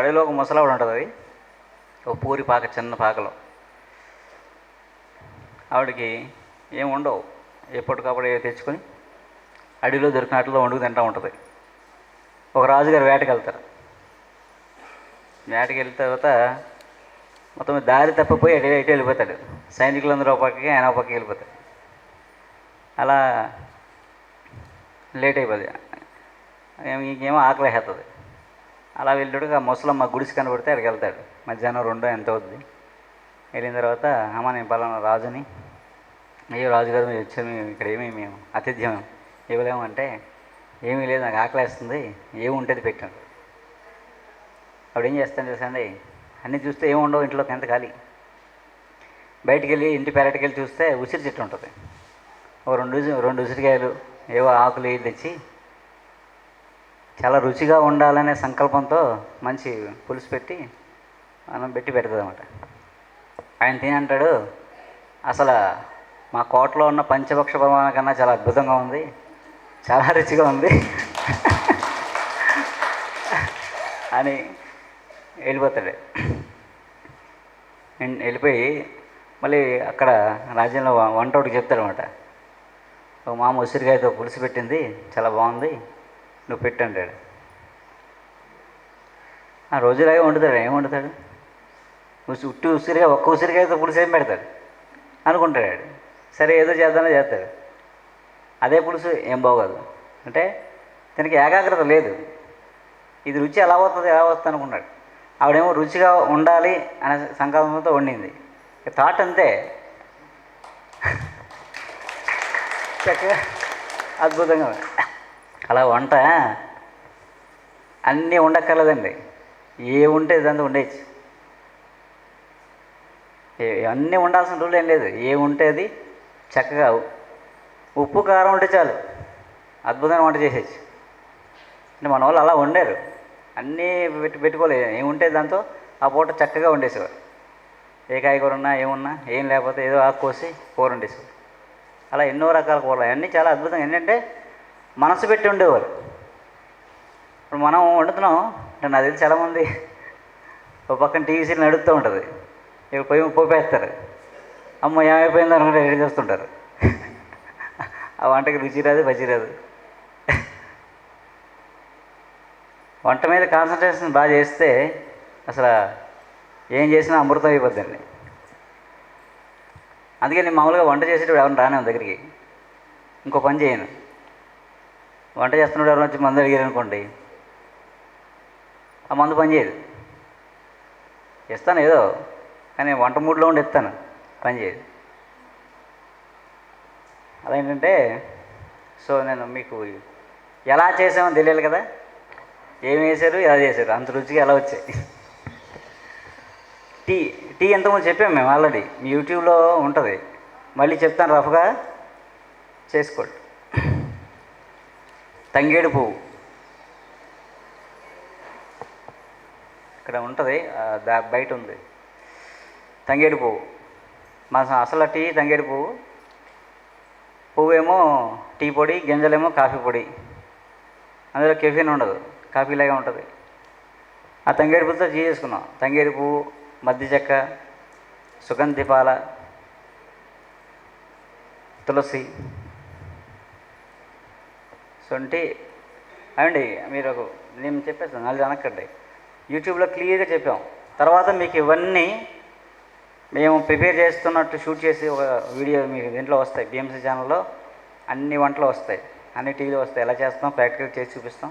అడవిలో ఒక ముసలావిడ ఉంటుంది. అది ఒక పూరి పాక, చిన్న పాకలో. ఆవిడకి ఏం ఉండవు, ఎప్పటికప్పుడు తెచ్చుకొని అడవిలో దొరికిన వాటిలో వండుకు తింటూ ఉంటుంది. ఒక రాజుగారు వేటకి వెళ్తారు. వేటకి వెళ్ళిన తర్వాత మొత్తం దారి తప్పిపోయి ఎటు వెళ్ళిపోతాడు. సైనికులందరూ ఒక పక్కకి, ఆయన ఒక పక్కకి వెళ్ళిపోతాడు. అలా లేట్ అయిపోతుంది. ఇంకేమో ఆకలి వేస్తుంది. అలా వెళ్ళాడు. ఆ ముసలమ్మ గుడిసి కనబడితే అక్కడికి వెళ్తాడు. మధ్యాహ్నం 2 ఎంత అవుతుంది. వెళ్ళిన తర్వాత, అమ్మ నేను పలానా రాజుని, అయ్యో రాజుగారు మీరు వచ్చారు, మేము ఇక్కడ మేము ఆతిథ్యం ఇవ్వలేమంటే, ఏమీ లేదు నాకు ఆకలి వేస్తుంది, ఏముంటుంది పెట్టాను. అప్పుడు ఏం చేస్తాను తెలుసండి, అన్నీ చూస్తే ఏముండవు ఇంట్లోకి, ఎంత ఖాళీ. బయటికి వెళ్ళి ఇంటి పెరటికి వెళ్ళి చూస్తే ఉసిరి చెట్టు ఉంటుంది. ఒక రెండు ఉసిరికాయలు, ఏవో ఆకులు తెచ్చి చాలా రుచిగా ఉండాలనే సంకల్పంతో మంచి పులుసు పెట్టి మనం పెడుతుంది అన్నమాట. ఆయన తిని అంటాడు, అసలు మా కోటలో ఉన్న పంచభక్ష ప్రమాణం కన్నా చాలా అద్భుతంగా ఉంది, చాలా రుచిగా ఉంది అని వెళ్ళిపోతాడు. వెళ్ళిపోయి మళ్ళీ అక్కడ రాజ్యంలో వంటోడికి చెప్తాడనమాట, ఒక మామ ఉసిరికాయతో పులుసు పెట్టింది, చాలా బాగుంది, నువ్వు పెట్టు అంటాడు. ఆ రోజులాగే వండుతాడు. ఏం వండుతాడు, ఉట్టి ఉసిరికాయ, ఒక్క ఉసిరికాయతో పులుసు ఏం పెడతాడు అనుకుంటాడు. సరే ఏదో చేద్దానో చేస్తాడు. అదే పులుసు ఏం బాగోదు. అంటే తనకి ఏకాగ్రత లేదు. ఇది రుచి ఎలా వస్తుంది అనుకున్నాడు. ఆవిడేమో రుచిగా ఉండాలి అనే సంకల్పంతో వండింది. థాట్ అంతే, చక్కగా అద్భుతంగా. అలా వంట అన్నీ ఉండక్కర్లేదండి, ఏ ఉంటే దాంతో ఉండేచ్చు. అన్నీ ఉండాల్సిన రూల్ ఏం లేదు. ఏ ఉంటే అది చక్కగా ఉప్పు కారం ఉంటే చాలు, అద్భుతంగా వంట చేసేయచ్చు. అంటే మన వాళ్ళు అలా వండారు. అన్నీ పెట్టుకోలేదు, ఏముంటే దాంతో ఆ పూట చక్కగా వండేసేవారు. ఏ కాయగూర ఉన్నా ఏమున్నా, ఏం లేకపోతే ఏదో ఆకు కోసి కూర వండేసేవారు. అలా ఎన్నో రకాల కూరలు, అవన్నీ చాలా అద్భుతంగా. ఏంటంటే మనసు పెట్టి ఉండేవారు. ఇప్పుడు మనం వండుతున్నాం అంటే నాకు తెలిసి చాలామంది ఒక పక్కన టీవీ సీరియల్ నడుస్తూ ఉంటుంది, ఇక పోపేస్తారు, అమ్మ ఏమైపోయిందో అనుకుంటే రెడీ చేస్తుంటారు. ఆ వంటకి రుచి రాదు, బజ్జి రాదు. వంట మీద కాన్సన్ట్రేషన్ బాగా చేస్తే అసలు ఏం చేసినా అమృతం అయిపోద్దండి. అందుకే నేను మామూలుగా వంట చేసేటప్పుడు ఎవరిని రాను దగ్గరికి, ఇంకో పని చేయను. వంట చేస్తున్నప్పుడు ఎవరైనా వచ్చి మందు అడిగారు అనుకోండి, ఆ మందు పని చేయదు. ఇస్తాను ఏదో, కానీ వంట మూడ్లో ఉండి ఇస్తాను, పని చేయదు. అదేంటంటే, సో నేను మీకు ఎలా చేసామో తెలియాలి కదా, ఏం వేశారు, ఎలా చేశారు, అంత రుచిగా ఎలా వచ్చాయి. టీ ఎంతమంది చెప్పాము మేము ఆల్రెడీ, మీ యూట్యూబ్లో ఉంటుంది, మళ్ళీ చెప్తాను, రఫ్గా చేసుకోండి. తంగేడు పువ్వు ఇక్కడ ఉంటుంది, బయట ఉంది తంగేడు పువ్వు. మా అసలు టీ తంగేడు పువ్వేమో టీ పొడి, గింజలేమో కాఫీ పొడి. అందులో కెఫీన్ ఉండదు, కాఫీలాగా ఉంటుంది. ఆ తంగేడు పువ్వుతో చేసుకున్నాం. తంగేడు పువ్వు, మద్ది చెక్క, సుగంధిపాల, తులసి, సొంటి. అవండి మీరు నేను చెప్పేస్తాను, నాలుగు అనకండి, యూట్యూబ్లో క్లియర్గా చెప్పాం. తర్వాత మీకు ఇవన్నీ మేము ప్రిపేర్ చేస్తున్నట్టు షూట్ చేసి ఒక వీడియో మీకు దీంట్లో వస్తాయి. బిఎంసీ ఛానల్లో అన్ని వంటలు వస్తాయి, అన్ని టీవీలో వస్తాయి. ఎలా చేస్తాం ప్రాక్టికల్ చేసి చూపిస్తాం,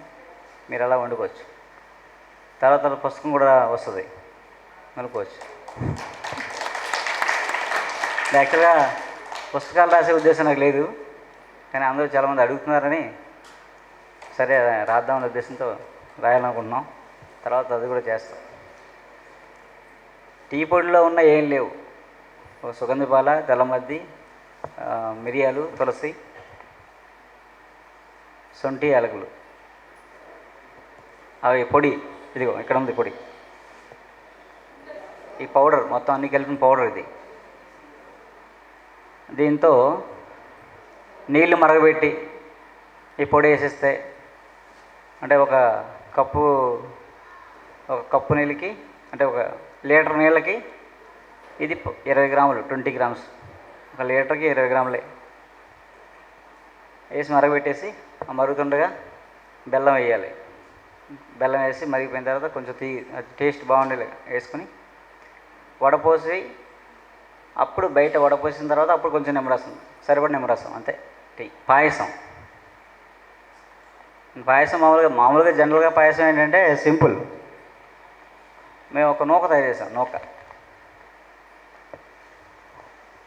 మీరు అలా వండుకోవచ్చు. తర్వాత పుస్తకం కూడా వస్తుంది, అనుకోవచ్చు. యాక్చువల్గా పుస్తకాలు రాసే ఉద్దేశం నాకు లేదు, కానీ అందరూ చాలామంది అడుగుతున్నారని సరే రాద్దామనే ఉద్దేశంతో రాయాలనుకుంటున్నాం. తర్వాత అది కూడా చేస్తాం. టీ పొడిలో ఉన్న ఏం లేవు, సుగంధిపాల, తెల్లమద్ది, మిరియాలు, తులసి, సొంటి, యాలకులు, అవి పొడి. ఇదిగో ఇక్కడ ఉంది పొడి. ఈ పౌడర్ మొత్తం అన్ని కలిపిన పౌడర్ ఇది. దీంతో నీళ్లు మరగబెట్టి ఈ పొడి వేసేస్తే, అంటే ఒక కప్పు ఒక కప్పు నీళ్ళకి అంటే ఒక లీటర్ నీళ్ళకి ఇది 20 గ్రాములు, 20 గ్రామ్స్. ఒక లీటర్కి 20 గ్రాములే వేసి మరగబెట్టేసి ఆ మరుగుతుండగా బెల్లం వేయాలి. బెల్లం వేసి మరిగిపోయిన తర్వాత కొంచెం టేస్ట్ బాగుండేది వేసుకుని వడపోసి, అప్పుడు బయట వడపోసిన తర్వాత అప్పుడు కొంచెం నిమ్మరసం, సరిపడి నిమ్మరసం, అంతే. టీ. పాయసం మామూలుగా జనరల్గా పాయసం ఏంటంటే సింపుల్. మేము ఒక నూక తయారు చేసాం. నూక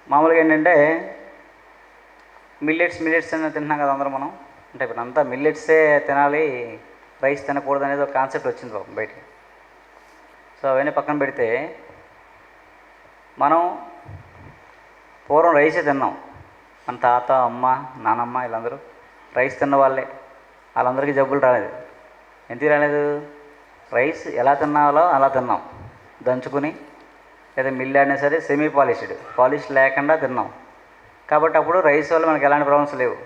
మామూలుగా ఏంటంటే మిల్లెట్స్ అని తింటున్నాం కదా అందరం మనం. అంటే ఇప్పుడు అంతా మిల్లెట్సే తినాలి, రైస్ తినకూడదు అనేది ఒక కాన్సెప్ట్ వచ్చింది పాపం బయటికి. సో అవన్నీ పక్కన పెడితే మనం పూర్వం రైసే తిన్నాం. మన తాత, అమ్మ, నానమ్మ వీళ్ళందరూ రైస్ తిన్న వాళ్ళే. వాళ్ళందరికీ జబ్బులు రాలేదు. ఎందుకు రాలేదు? రైస్ ఎలా తినాలో అలా తిన్నాం, దంచుకుని. లేదా మిల్ అయినా సరే సెమీ పాలిష్ లేకుండా తిన్నాం. కాబట్టి అప్పుడు రైస్ వల్ల మనకి ఎలాంటి ప్రాబ్లమ్స్ లేవు.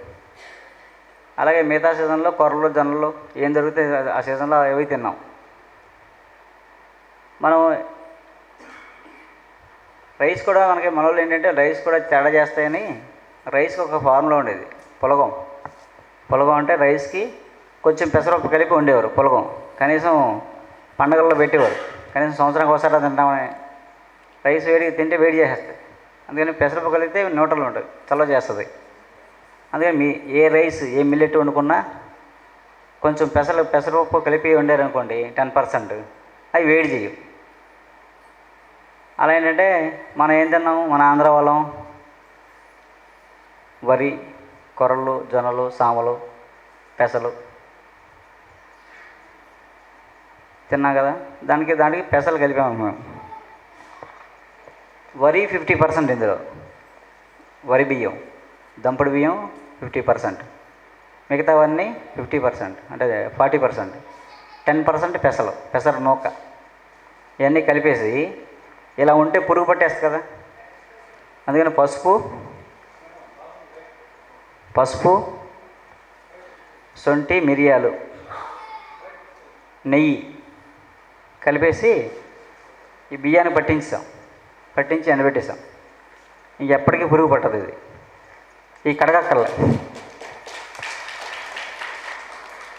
అలాగే మిగతా సీజన్లో కొర్రలు, జొన్నలు ఏం దొరికితే ఆ సీజన్లో అవి తిన్నాం. మనం రైస్ కూడా మనకి మనలో ఏంటంటే రైస్ కూడా తేడా చేస్తాయని రైస్కి ఒక ఫార్ములా ఉండేది. పులగం అంటే రైస్కి కొంచెం పెసరపప్పు కలిపి ఉండేవారు. పులగం కనీసం పండగల్లో పెట్టేవారు. కనీసం సంవత్సరానికి ఒకసారి తింటామని. రైస్ తింటే వేడి చేసేస్తాయి. అందుకని పెసరపప్పు కలిపితే న్యూట్రల్ ఉంటుంది, చల్లవ చేస్తుంది. అందుకని ఏ రైస్ ఏ మిల్లెట్ వండుకున్నా కొంచెం పెసరపప్పు కలిపి వండారనుకోండి 10%, అవి వేడి చేయవు. అలా ఏంటంటే మనం ఏం తిన్నాం, మన ఆంధ్ర వాళ్ళం వరి, కొర్రలు, జొన్నలు, సామలు, పెసలు తిన్నాం కదా. దానికి పెసలు కలిపాము మేము. వరి 50% ఇందులో, వరి బియ్యం, దంపుడు బియ్యం 50%, మిగతావన్నీ 50%, అంటే 40%, 10% పెసరు నూక. ఇవన్నీ కలిపేసి ఇలా ఉంటే పురుగు పట్టేస్తుంది కదా. అందుకని పసుపు, శొంఠి, మిరియాలు, నెయ్యి కలిపేసి ఈ బియ్యాన్ని పట్టించి ఎండబెట్టేసాం. ఎప్పటికీ పురుగు పట్టదు ఇది. ఈ కడగక్కర్లే.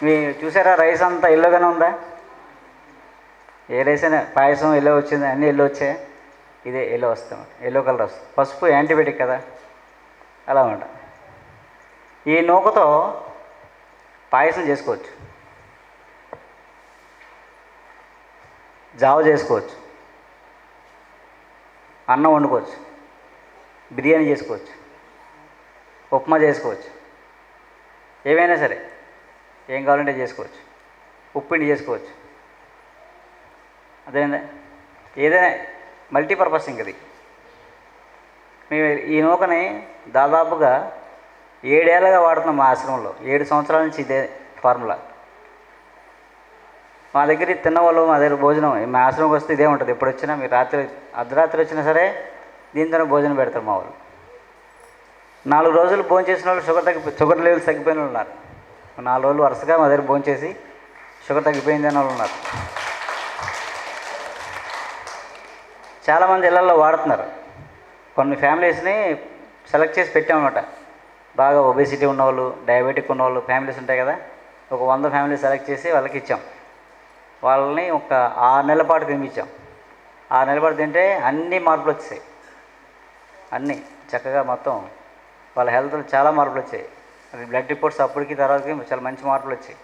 మీరు చూసారా రైస్ అంతా ఎల్లోగానే ఉందా? ఏ రైస్ అయినా పాయసం ఎల్లో వచ్చింది, అన్నీ ఎల్లో వచ్చాయి. ఇదే ఎల్లో వస్తాం, ఎల్లో కలర్ వస్తుంది. పసుపు యాంటీబయాటిక్ కదా, అలా ఉంట. ఈ నూకతో పాయసం చేసుకోవచ్చు, జావ చేసుకోవచ్చు, అన్నం వండుకోవచ్చు, బిర్యానీ చేసుకోవచ్చు, ఉప్మా చేసుకోవచ్చు, ఏమైనా సరే ఏం కావాలంటే చేసుకోవచ్చు. ఉప్పిండి చేసుకోవచ్చు. అదేనా ఏదైనా మల్టీపర్పస్. ఇంకది మేము ఈ నూకని దాదాపుగా 7 ఏళ్ళగా వాడుతున్నాం. మా ఆశ్రమంలో 7 సంవత్సరాల నుంచి ఇదే ఫార్ములా. మా దగ్గర తిన్నవాళ్ళు, మా దగ్గర భోజనం, మా ఆశ్రమంకి వస్తే ఇదే ఉంటుంది. ఎప్పుడు వచ్చినా మీరు అర్ధరాత్రి వచ్చినా సరే దీంతోనే భోజనం పెడతారు మా వాళ్ళు. 4 రోజులు భోజనం చేసిన వాళ్ళు షుగర్ లెవెల్స్ తగ్గిపోయిన వాళ్ళు ఉన్నారు. 4 రోజులు వరుసగా మా దగ్గర భోజనం చేసి షుగర్ తగ్గిపోయింది అనే వాళ్ళు ఉన్నారు. చాలామంది ఇళ్లలో వాడుతున్నారు. కొన్ని ఫ్యామిలీస్ని సెలెక్ట్ చేసి పెట్టామన్నమాట. బాగా ఒబేసిటీ ఉన్నవాళ్ళు, డయాబెటిక్ ఉన్నవాళ్ళు ఫ్యామిలీస్ ఉంటాయి కదా. ఒక 100 ఫ్యామిలీస్ సెలెక్ట్ చేసి వాళ్ళకి ఇచ్చాం. వాళ్ళని ఒక 6 నెలల పాటు తినిపించాం. 6 నెలల పాటు తింటే అన్ని మార్పులు వచ్చాయి. అన్నీ చక్కగా మొత్తం వాళ్ళ హెల్త్లో చాలా మార్పులు వచ్చాయి. అది బ్లడ్ రిపోర్ట్స్ అప్పటికి తర్వాతకి చాలా మంచి మార్పులు వచ్చాయి.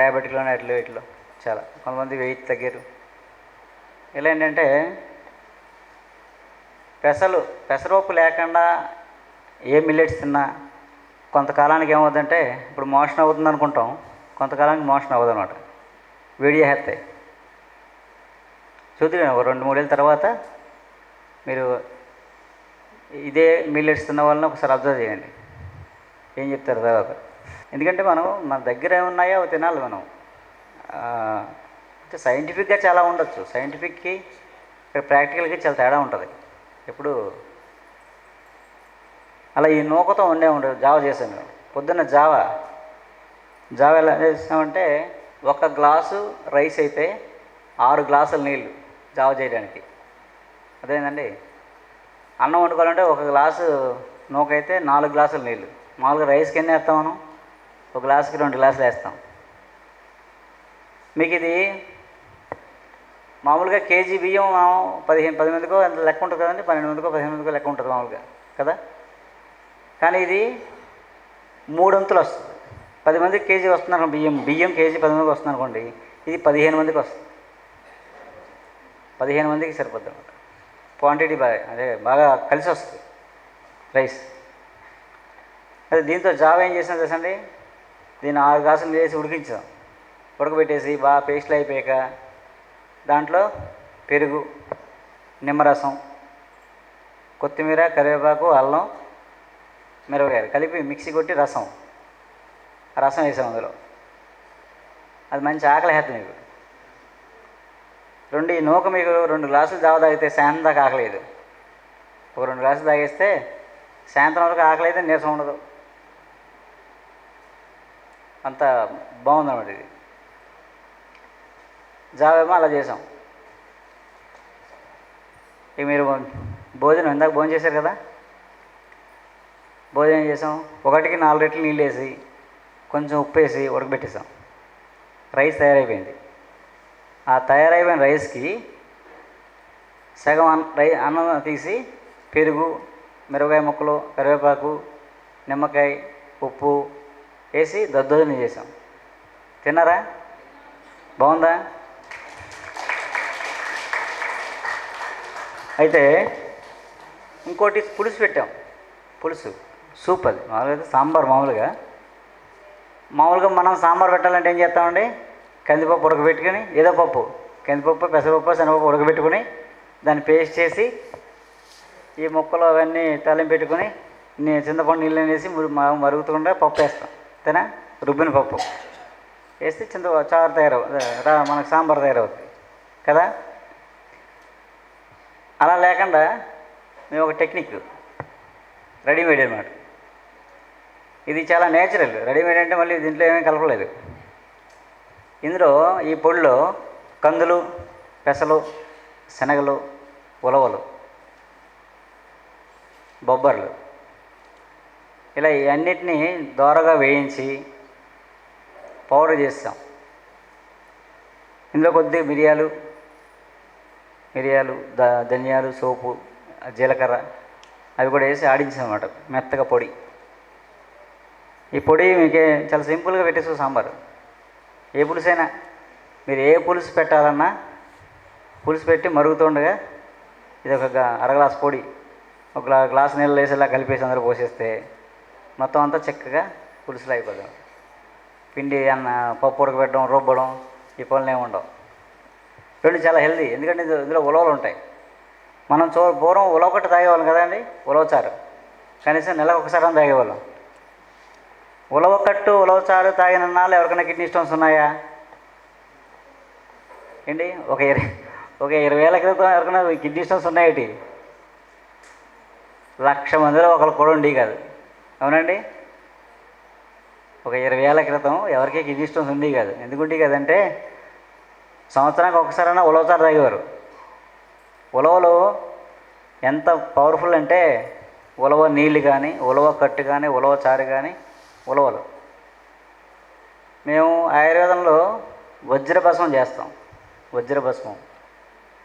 డయాబెటిక్లోనే ఇట్లో చాలా కొంతమంది వెయిట్ తగ్గారు. ఇలా ఏంటంటే పెసరపప్పు లేకుండా ఏ మిల్లెట్స్ తిన్నా కొంతకాలానికి ఏమవుతుందంటే, ఇప్పుడు మోషన్ అవుతుంది అనుకుంటాం, కొంతకాలానికి మోషన్ అవ్వదు అనమాట. వేడి చేస్తాయి. చూద్దాం ఒక 2-3 ఏళ్ళ తర్వాత మీరు ఇదే మిల్లెట్స్ తిన్న వాళ్ళని ఒకసారి అబ్జర్వ్ చేయండి, ఏం చెప్తారు తర్వాత. ఎందుకంటే మన దగ్గర ఏమున్నాయో అవి తినాలి మనం. సైంటిఫిక్గా చాలా ఉండొచ్చు, సైంటిఫిక్కి ప్రాక్టికల్గా చాలా తేడా ఉంటుంది ఎప్పుడు. అలా ఈ నూకతో ఉండదు. జావ చేసాం మేము పొద్దున్న. జావ ఎలా చేసామంటే ఒక గ్లాసు రైస్ అయితే 6 గ్లాసుల నీళ్ళు జావ చేయడానికి. అదేంటండి, అన్నం వండుకోవాలంటే ఒక గ్లాసు నూకైతే 4 గ్లాసుల నీళ్ళు. మామూలుగా రైస్కి ఎన్ని వేస్తాం మనం? ఒక గ్లాసుకి 2 గ్లాసులు వేస్తాం. మీకు ఇది మామూలుగా కేజీ బియ్యం 10 మందికో ఎంత లెక్క ఉంటుంది కదండి, 12 మందికో 15 మందికో లెక్క ఉంటుంది మామూలుగా కదా. కానీ ఇది 3 వంతులు వస్తుంది. 10 మందికి కేజీ వస్తున్నారు బియ్యం కేజీ 10 మందికి వస్తుంది అనుకోండి, ఇది 15 మందికి వస్తుంది. 15 మందికి సరిపోద్ది అనమాట. క్వాంటిటీ బాగా కలిసి వస్తుంది రైస్. అదే దీంతో జావ ఏం చేసినా తెలుసండి, దీన్ని 6 గ్లాసులు వేసి ఉడికించాం. ఉడకబెట్టేసి బాగా పేస్ట్లు అయిపోయాక దాంట్లో పెరుగు, నిమ్మరసం, కొత్తిమీర, కరివేపాకు, అల్లం, మిరపకాయలు కలిపి మిక్సీ కొట్టి రసం వేసాం అందులో. అది మంచి ఆకలి హేతుంది మీకు. ఈ నూక మీకు 2 గ్లాసులు జావ తాగితే సాయంత్రం దాకా ఆకలేదు. ఒక 2 గ్లాసులు తాగేస్తే సాయంత్రం వరకు ఆకలి అయితే నీరసం ఉండదు. అంత బాగుందన్నమాట ఇది. జావేమో అలా చేసాం. ఇక మీరు ఇందాక భోజనం చేశారు కదా, భోజనం చేసాం. 1కి 4 రెట్లు నీళ్ళు వేసి కొంచెం ఉప్పు వేసి ఉడకబెట్టేసాం. రైస్ తయారైపోయింది. ఆ తయారైపోయిన రైస్కి సగం అన్నం తీసి పెరుగు, మిరపకాయ ముక్కలు, కరివేపాకు, నిమ్మకాయ, ఉప్పు వేసి దద్దోజనం చేసాం. తిన్నారా? బాగుందా? అయితే ఇంకోటి పులుసు పెట్టాం. పులుసు సూప్. అది మామూలుగా అయితే సాంబార్. మామూలుగా మనం సాంబార్ పెట్టాలంటే ఏం చేస్తామండి, కందిపప్పు ఉడకబెట్టుకుని, ఏదో పప్పు, కందిపప్పు, పెసరపప్పు, శనగపప్పు ఉడకబెట్టుకుని దాన్ని పేస్ట్ చేసి ఈ ముక్కలు అవన్నీ తాలింపు పెట్టుకుని చింతపండు నీళ్ళు వేసి మరుగుతుండా పప్పు వేస్తాం. అంతేనా? రుబ్బిన పప్పు వేస్తే చారు మనకు సాంబార్ తయారవుతుంది కదా. అలా లేకుండా మేము ఒక టెక్నిక్, రెడీమేడ్ అన్నమాట. ఇది చాలా నేచురల్. రెడీమేడ్ అంటే మళ్ళీ దీంట్లో ఏమీ కలపలేదు. ఇందులో ఈ పొడిలో కందులు, పెసలు, శనగలు, ఉలవలు, బొబ్బర్లు ఇలా ఇవన్నిటినీ దోరగా వేయించి పౌడర్ చేస్తాం. ఇందులో కొద్దిగా మిరియాలు, ధనియాలు, సోపు, జీలకర్ర అవి కూడా వేసి ఆడించాం అన్నమాట, మెత్తగా పొడి. ఈ పొడి మీకే చాలా సింపుల్గా పెట్టేసు సాంబారు. ఏ పులుసైనా మీరు ఏ పులుసు పెట్టాలన్నా పులుసు పెట్టి మరుగుతుండగా ఇది ఒక అరగ్లాస్ పొడి, ఒక గ్లాస్ నీళ్ళు వేసేలా కలిపేసి అందరూ పోసేస్తే మొత్తం అంతా చక్కగా పులుసులు అయిపోతాం. పిండి పప్పు ఉడకబెట్టడం, రుబ్బడం ఈ పనులు ఏమి ఉండవు. రెండు చాలా హెల్దీ. ఎందుకంటే ఇందులో ఉలవలు ఉంటాయి. మనం పూర్వం ఉలవకట్టు తాగేవాళ్ళం కదండి, ఉలవచారు. కనీసం నెలకు ఒకసారి అని తాగేవాళ్ళం. ఉలవకట్టు, ఉలవచారు తాగిన నాళ్ళు ఎవరికైనా కిడ్నీ స్టోన్స్ ఉన్నాయా ఏంటి? ఒక 20 ఏళ్ళ క్రితం ఎవరికైనా కిడ్నీ స్టోన్స్ ఉన్నాయేటి? 1,00,000 మందిలో ఒకరు కూడా ఉండి కాదు. అవునండి? ఒక 20 ఏళ్ళ క్రితం ఎవరికి కిడ్నీ స్టోన్స్ ఉండి కాదు. ఎందుకుండి కదంటే సంవత్సరానికి ఒకసారైనా ఉలవచారు తాగేవారు. ఉలవలు ఎంత పవర్ఫుల్ అంటే ఉలవ నీళ్ళు కానీ, ఉలవ కట్టు కానీ, ఉలవ చారు కానీ, ఉలవలు. మేము ఆయుర్వేదంలో వజ్రభస్మం చేస్తాం.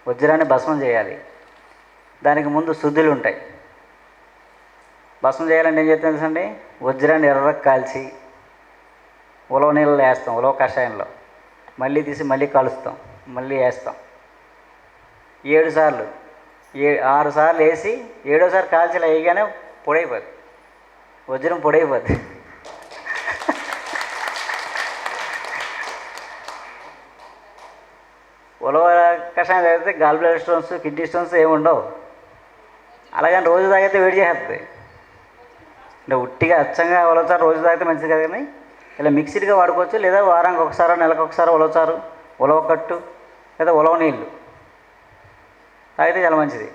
వజ్రాన్ని భస్మం చేయాలి. దానికి ముందు శుద్ధులు ఉంటాయి. భస్మం చేయాలంటే ఏం చేస్తాం తెలుసండి? వజ్రాన్ని ఎర్రకు కాల్చి ఉలవ నీళ్ళలో వేస్తాం, ఉలవ కషాయంలో. మళ్ళీ తీసి మళ్ళీ కాలుస్తాం, మళ్ళీ వేస్తాం. 7 సార్లు 6 సార్లు వేసి 7వసారి కాల్చి వేయగానే పొడైపోద్ది, వజ్రం పొడైపోద్ది. ఉలవ కషాయం తాగితే gall bladder stones, kidney stones ఏమి ఉండవు. అలాగని రోజు తాగితే వేడి చేస్తుంది. అంటే ఉట్టిగా అచ్చంగా ఉలవచారు రోజు తాగితే మంచిది కదా. కానీ ఇలా మిక్స్డ్గా వాడుకోవచ్చు. లేదా వారానికి ఒకసారి, నెలకు ఒకసారి ఉలవచారు, ఉలవ కట్టు లేదా ఉలవ నీళ్ళు తాగితే చాలా మంచిది.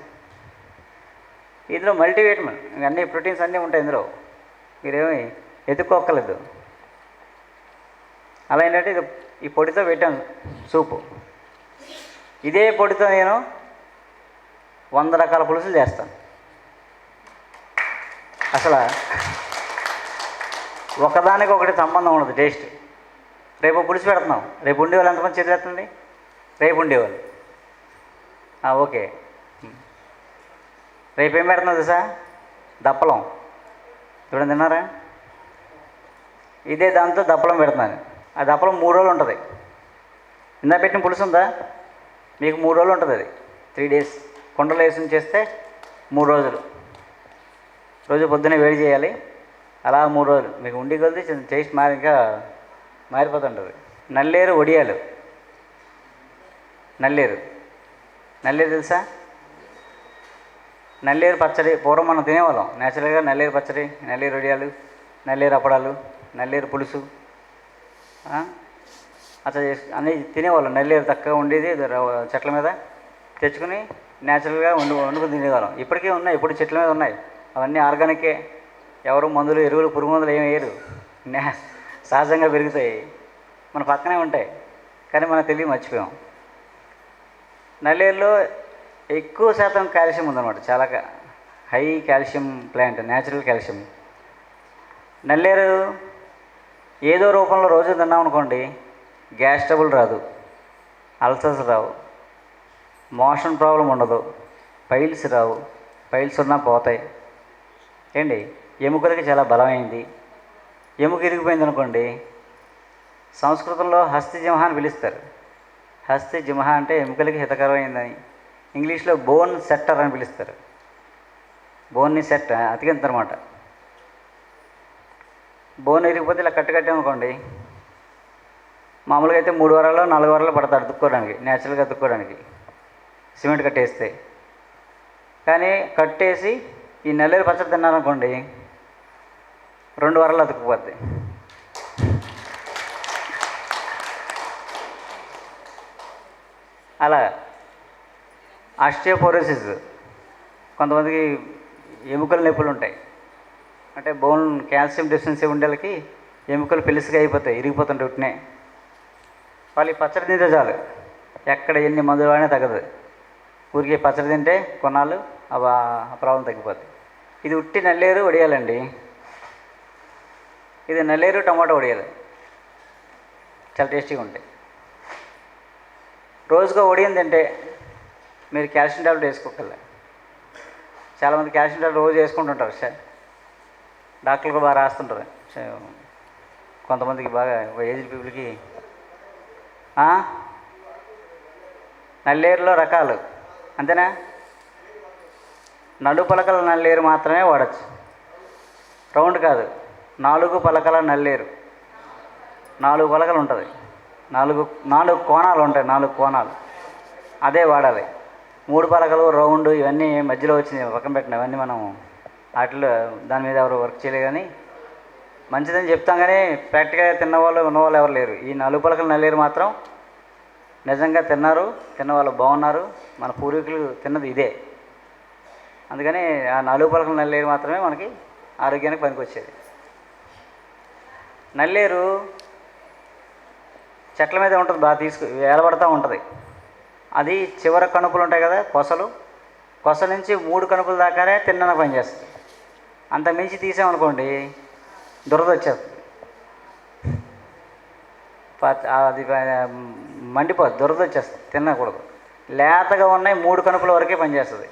ఇందులో మల్టీవిటమిన్ అన్ని ప్రోటీన్స్ అన్నీ ఉంటాయి ఇందులో. మీరేమి ఎత్తుక్కోక్కర్లేదు. అలా ఏంటంటే ఇది ఈ పొడితో పెట్టాను సూపు. ఇదే పొడితో నేను 100 రకాల పులుసులు చేస్తాను. అసలు ఒకదానికి ఒకటి సంబంధం ఉండదు టేస్ట్. రేపు పులుసు పెడుతున్నాం, రేపు ఉండేవాళ్ళు ఎంతమంది చేతులేస్తుంది? రేపు ఉండేవాళ్ళు ఓకే. రేపు ఏం పెడుతున్నది సార్? దప్పలం. ఇప్పుడు తిన్నారా? ఇదే దాంతో దప్పలం పెడుతున్నాను. ఆ దప్పలం 3 రోజులు ఉంటుంది. ఇందా పెట్టిన పులుసు ఉందా మీకు? 3 రోజులు ఉంటుంది. అది 3 days కుండలో వేసి చేస్తే 3 రోజులు. రోజు పొద్దున్నే వేడి చేయాలి. అలా 3 రోజులు మీకు ఉండి కొలిది టేస్ట్ ఇంకా మారిపోతుంటుంది. నల్లేరు వడియాలు. నల్లేరు తెలుసా? నల్లేరు పచ్చడి పూర్వం మనం తినేవాళ్ళం నేచురల్గా. నల్లేరు పచ్చడి, నల్లేరు వడియాలు, నల్లేరు అప్పడాలు, నల్లేరు పులుసు అట్లా అన్నీ తినేవాళ్ళం. నల్లేరు తక్కువ ఉండేది, చెట్ల మీద తెచ్చుకుని నేచురల్గా వండుకుని తినేవాళ్ళం. ఇప్పటికీ ఉన్నాయి, ఇప్పుడు చెట్ల మీద ఉన్నాయి. అవన్నీ ఆర్గానికే. ఎవరు మందులు, ఎరువులు, పురుగు మందులు ఏమి వేయరు. సహజంగా పెరుగుతాయి, మన పక్కనే ఉంటాయి. కానీ మనం తెలివి మర్చిపోయాం. నల్లేరులో ఎక్కువ శాతం కాల్షియం ఉందన్నమాట. చాలా high calcium plant, natural calcium. నల్లేరు ఏదో రూపంలో రోజు తిన్నాం అనుకోండి, గ్యాస్ ట్రబుల్ రాదు, అల్సర్స్ రావు, మోషన్ ప్రాబ్లం ఉండదు, పైల్స్ రావు. పైల్స్ ఉన్నా పోతాయి. ఏంటి, ఎముకలకి చాలా బలమైంది. ఎముక ఇరిగిపోయింది అనుకోండి, సంస్కృతంలో హస్తిజిమహ అని పిలుస్తారు. హస్తిజిమహ అంటే ఎముకలకి హితకరమైందని. ఇంగ్లీష్లో బోన్ సెట్టర్ అని పిలుస్తారు. బోన్ని సెట్ అతికింతనమాట. బోన్ ఇరిగిపోతే ఇలా కట్టుకట్టామనుకోండి, మామూలుగా అయితే 3 వారాలు 4 వారాలు పడతాడు దుక్కోవడానికి, న్యాచురల్గా దుక్కోవడానికి, సిమెంట్ కట్టేస్తే. కానీ కట్టేసి ఈ నల్లేరు పచ్చడి తిన్నారనుకోండి, 2 వారాలు అతుక్కుపోద్ది. అలా ఆస్టియోపోరోసిస్, కొంతమందికి ఎముకల నొప్పులు ఉంటాయి. అంటే బోన్ కాల్షియం డెఫిషియన్సీ ఉండేళ్ళకి ఎముకలు పెలుసుగా అయిపోతాయి, ఇరిగిపోతుంటాయి ఉట్టినే. వాళ్ళు ఈ పచ్చడి తింటే చాలు, ఎక్కడ ఎన్ని మందులు వాడినా తగ్గదు. ఊరికి పచ్చడి తింటే కొన్నాళ్ళు ఆ ప్రాబ్లం తగ్గిపోద్ది. ఇది ఉట్టి నల్లేరు వడియాలండి. ఇది నల్లేరు టమాటో వడియాలు, చాలా టేస్టీగా ఉంటాయి. రోజుకో వడియం తింటే మీరు కాల్షియం టాబ్లెట్ వేసుకోగలరు. చాలామంది కాల్షియం టాబ్లెట్ రోజు వేసుకుంటుంటారు సార్, డాక్టర్లు బాగా రాస్తుంటారు. కొంతమందికి బాగా ఏజ్డ్ పీపుల్కి. నల్లేరులో రకాలు అంతేనా? నలుగు పలకల నల్లేరు మాత్రమే వాడచ్చు, రౌండ్ కాదు. 4 పలకల నల్లేరు, 4 పలకలు ఉంటుంది, 4 కోణాలు ఉంటాయి, 4 కోణాలు, అదే వాడాలి. 3 పలకలు రౌండ్ ఇవన్నీ మధ్యలో వచ్చినాయి పక్కన పెట్టిన, అవన్నీ మనం వాటిలో దాని మీద ఎవరు వర్క్ చేయలేదు. కానీ మంచిదని చెప్తాం, కానీ ప్రాక్టికల్గా తిన్నవాళ్ళు ఉన్నవాళ్ళు ఎవరు లేరు. ఈ 4 పలకల నల్లేరు మాత్రం నిజంగా తిన్నవాళ్ళు బాగున్నారు. మన పూర్వీకులు తిన్నది ఇదే. అందుకని ఆ 4 పలకల నల్లేరు మాత్రమే మనకి ఆరోగ్యానికి పనికొచ్చేది. నల్లేరు చెట్ల మీద ఉంటుంది, బాగా వేలబడతా ఉంటుంది. అది చివర కణుపులు ఉంటాయి కదా, కొస నుంచి 3 కణుపుల దాకానే తిన్నన పనిచేస్తుంది. అంత మించి తీసామనుకోండి దురద వచ్చేస్తుంది, అది మండిపోతుంది, దురద వచ్చేస్తుంది, తినకూడదు. లేతగా ఉన్నాయి 3 కణుపుల వరకే పనిచేస్తుంది.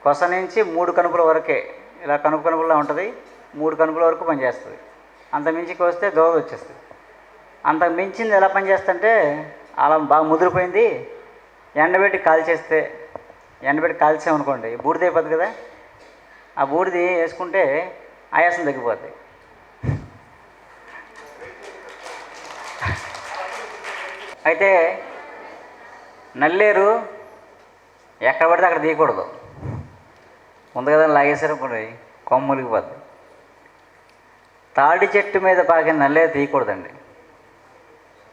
కొస నుంచి 3 కణుపుల వరకే, ఇలా కణుపులా ఉంటుంది, 3 కణుపుల వరకు పనిచేస్తుంది. అంత మించి కోస్తే దురద వచ్చేస్తుంది. అంత మించింది ఎలా పనిచేస్తుంటే, అలా బాగా ముదిరిపోయింది, ఎండబెట్టి కాల్చామనుకోండి బూడిద అయిపోతుంది కదా, ఆ బూడిది వేసుకుంటే ఆయాసం తగ్గిపోద్ది. అయితే నల్లేరు ఎక్కడ పడితే అక్కడ తీయకూడదు. ముందు కదా లాగేసారు అనుకోండి కొమ్మలిగిపోద్ది. తాడి చెట్టు మీద పాకిన నల్లేరు తీయకూడదండి.